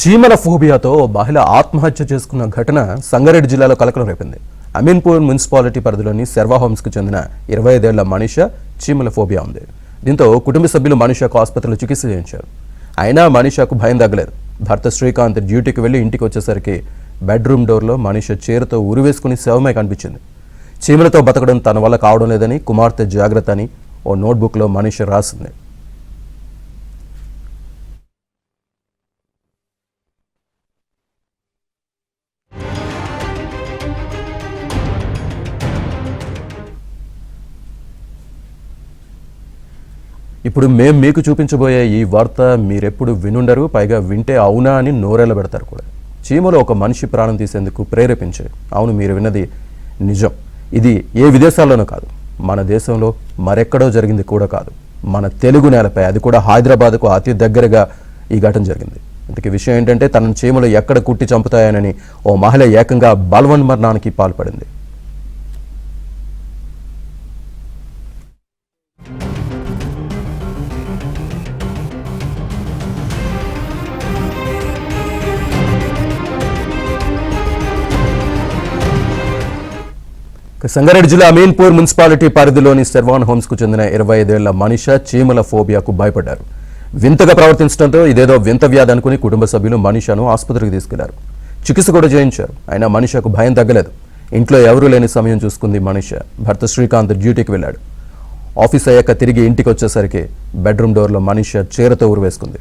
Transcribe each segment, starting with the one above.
చీమల ఫోబియాతో మహిళ ఆత్మహత్య చేసుకున్న ఘటన సంగారెడ్డి జిల్లాలో కలకలం రేపింది. అమీన్పూర్ మున్సిపాలిటీ పరిధిలోని శర్వా హోమ్స్కు చెందిన 25 ఏళ్ల మనీషా చీమల ఫోబియా ఉంది. దీంతో కుటుంబ సభ్యులు మనీషాకు ఆసుపత్రిలో చికిత్స చేయించారు. అయినా మనీషాకు భయం తగ్గలేదు. భర్త శ్రీకాంత్ డ్యూటీకి వెళ్లి ఇంటికి వచ్చేసరికి బెడ్రూమ్ డోర్లో మనీషా చీరతో ఉరివేసుకుని శవమై కనిపించింది. చీమలతో బతకడం తన వల్ల కావడం లేదని, కుమార్తె జాగ్రత్త అని ఓ నోట్బుక్లో మనీషా రాసింది. ఇప్పుడు మేము మీకు చూపించబోయే ఈ వార్త మీరెప్పుడు వినుండరు, పైగా వింటే అవునా అని నోరెళ్ళ పెడతారు కూడా. చీమలు ఒక మనిషి ప్రాణం తీసేందుకు ప్రేరేపించే. అవును, మీరు విన్నది నిజం. ఇది ఏ విదేశాల్లోనూ కాదు, మన దేశంలో మరెక్కడో జరిగింది కూడా కాదు, మన తెలుగు నేలపై, అది కూడా హైదరాబాద్కు అతి దగ్గరగా ఈ ఘటన జరిగింది. ఇంతకీ విషయం ఏంటంటే, తన చీమలు ఎక్కడ కుట్టి చంపుతాయనని ఓ మహిళ ఏకంగా బలవన్మరణానికి పాల్పడింది. సంగారెడ్డి జిల్లా అమీన్పూర్ మున్సిపాలిటీ పరిధిలోని శర్వా హోమ్స్కు చెందిన 25 ఏళ్ల మనీషా చీమల ఫోబియాకు భయపడ్డారు. వింతగా ప్రవర్తించడంతో ఇదేదో వింత వ్యాధి అనుకుని కుటుంబ సభ్యులు మనీషాను ఆసుపత్రికి తీసుకెళ్లారు. చికిత్స కూడా చేయించారు. అయినా మనీషాకు భయం తగ్గలేదు. ఇంట్లో ఎవరూ లేని సమయం చూసుకుంది మనీషా. భర్త శ్రీకాంత్ డ్యూటీకి వెళ్ళాడు. ఆఫీస్ అయ్యాక తిరిగి ఇంటికి వచ్చేసరికి బెడ్రూమ్ డోర్లో మనీషా చీరతో ఉరివేసుకుంది.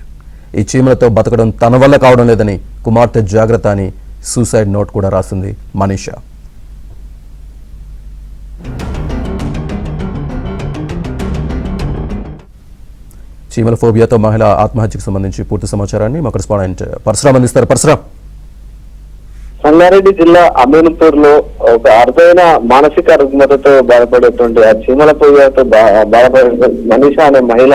ఈ చీమలతో బతకడం తన వల్ల కావడం లేదని, కుమార్తె జాగ్రత్త అని సూసైడ్ నోట్ కూడా రాసింది మనీషా. చీమల ఫోబియాతో మహిళ ఆత్మహత్యకు సంబంధించి పూర్తి సమాచారాన్ని మా కరెస్పాండెంట్ పరశురామ్ అందిస్తారు. పరశురామ్, సంగారెడ్డి జిల్లా అమీన్పూర్ లో ఒక అరుదైన మానసిక రుగ్మతతో బాధపడేటువంటి ఆ చీమల ఫోబియాతో బాధపడే మనీషా అనే మహిళ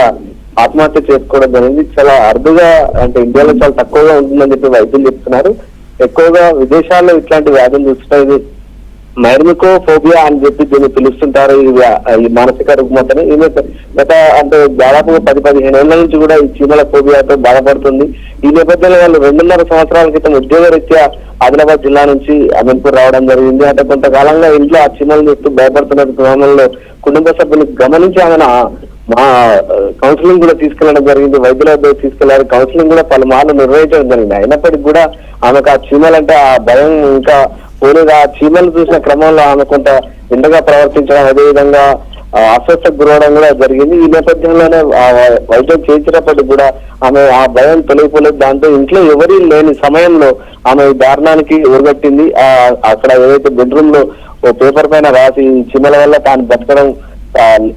ఆత్మహత్య చేసుకోవడం జరిగింది. చాలా అరుదుగా, అంటే ఇండియాలో చాలా తక్కువగా ఉంటుందని చెప్పి వైద్యులు చెప్తున్నారు. ఎక్కువగా విదేశాల్లో ఇట్లాంటి వ్యాధులు చూస్తున్నాయి. మైర్మికో ఫోబియా అని చెప్పి దీన్ని పిలుస్తుంటారు ఈ మానసిక రుగ్మతని. ఈమె గత అంటే దాదాపు 10-15 ఏళ్ల నుంచి కూడా ఈ చీమల ఫోబియాతో బాధపడుతుంది. ఈ నేపథ్యంలో వాళ్ళు 2.5 సంవత్సరాల క్రితం ఉద్యోగరీత్యా ఆదిలాబాద్ జిల్లా నుంచి అమీన్పూర్ రావడం జరిగింది. అంటే కొంతకాలంగా ఇంట్లో ఆ చీమలను చూస్తూ భయపడుతున్న క్రమంలో కుటుంబ సభ్యులు గమనించి ఆమెను మా కౌన్సిలింగ్ కూడా తీసుకెళ్లడం జరిగింది. వైద్యుల వద్ద తీసుకెళ్లారు. కౌన్సిలింగ్ కూడా పలుమార్లు నిర్వహించడం జరిగింది. అయినప్పటికీ కూడా ఆమెకు ఆ చీమలంటే ఆ భయం ఇంకా పోలేదు. ఆ చీమలు చూసిన క్రమంలో ఆమె కొంత వింతగా ప్రవర్తించడం, అదేవిధంగా అస్వస్థకు గురవడం కూడా జరిగింది. ఈ నేపథ్యంలోనే వైద్యం చేయించినప్పటికీ కూడా ఆమె ఆ భయం తొలగిపోలేదు. దాంతో ఇంట్లో ఎవరి లేని సమయంలో ఆమె దారుణానికి ఊరగట్టింది. అక్కడ ఏదైతే బెడ్రూమ్ లో ఓ పేపర్ పైన రాసి చీమల వల్ల తాను బతకడం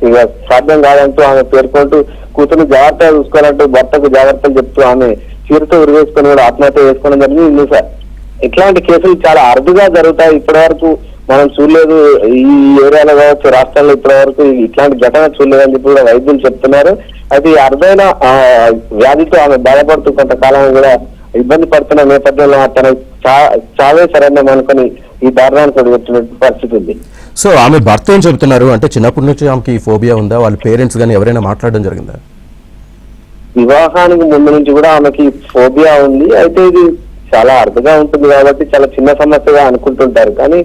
ఇక సాధ్యం కాదంటూ ఆమె పేర్కొంటూ కూతురు జాగ్రత్తగా చూసుకోవాలంటూ భర్తకు జాగ్రత్తలు చెప్తూ ఆమె చీరతో ఉరివేసుకొని కూడా ఆత్మహత్య చేసుకోవడం జరిగింది. ఇట్లాంటి కేసులు చాలా అరుదుగా జరుగుతాయి. ఇప్పటి వరకు మనం చూడలేదు. ఈ ఏరియాలో కావచ్చు, రాష్ట్రాల్లో ఇప్పటి వరకు ఇట్లాంటి ఘటన చూడలేదని చెప్పి కూడా వైద్యులు చెప్తున్నారు. అయితే ఈ అరుదైన వ్యాధితో ఆమె బాధపడుతూ కొంతకాలం కూడా ఇబ్బంది పడుతున్న నేపథ్యంలో తన చావే సరైన అనుకుని ఈ దారుణానికి వచ్చిన పరిస్థితి ఉంది. సో ఆమె భర్త ఏం చెబుతున్నారు అంటే, చిన్నప్పటి నుంచి ఆమెకి ఈ ఫోబియా ఉందా? వాళ్ళ పేరెంట్స్ కానీ ఎవరైనా మాట్లాడడం జరిగిందా? వివాహానికి ముందు నుంచి కూడా ఆమెకి ఫోబియా ఉంది. అయితే ఇది చాలా అరుదుగా ఉంటుంది కాబట్టి చాలా చిన్న సమస్యగా అనుకుంటుంటారు. కానీ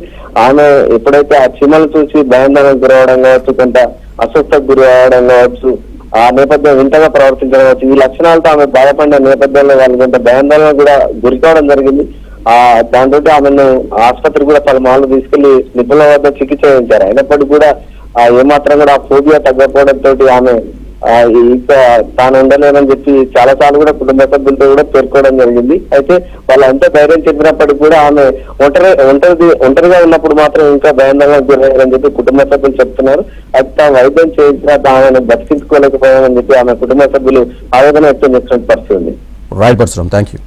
ఆమె ఎప్పుడైతే ఆ చీమలు చూసి భయాందోళనకు గురవడం కావచ్చు, కొంత అస్వస్థకు గురి అవడం కావచ్చు, ఆ నేపథ్యం వింతగా ప్రవర్తించడం కావచ్చు, ఈ లక్షణాలతో ఆమె బాధపడిన నేపథ్యంలో వాళ్ళు కొంత భయాందోళన కూడా గురి కావడం జరిగింది. దాంతో ఆమెను ఆసుపత్రి కూడా పలుమార్లు తీసుకెళ్లి నిపుణుల వద్ద చికిత్స చేయించారు. అయినప్పటికీ కూడా ఏమాత్రం కూడా ఆ ఫోబియా తగ్గకపోవడంతో ఆమె ఇక తాను ఉండలేనని చెప్పి చాలా సార్లు కూడా కుటుంబ సభ్యులతో కూడా పేర్కోవడం జరిగింది. అయితే వాళ్ళంతా ధైర్యం చెప్పినప్పటికీ కూడా ఆమె ఒంటరిగా ఉన్నప్పుడు మాత్రం ఇంకా భయాందోళనకు గురయ్యారని చెప్పి కుటుంబ సభ్యులు చెప్తున్నారు. అయితే వైద్యం చేసిన ఆమెను బతికించుకోలేకపోయామని చెప్పి ఆమె కుటుంబ సభ్యులు ఆవేదన వ్యక్తం చేస్తున్న పరిస్థితి ఉంది. Right Parashuram, thank you.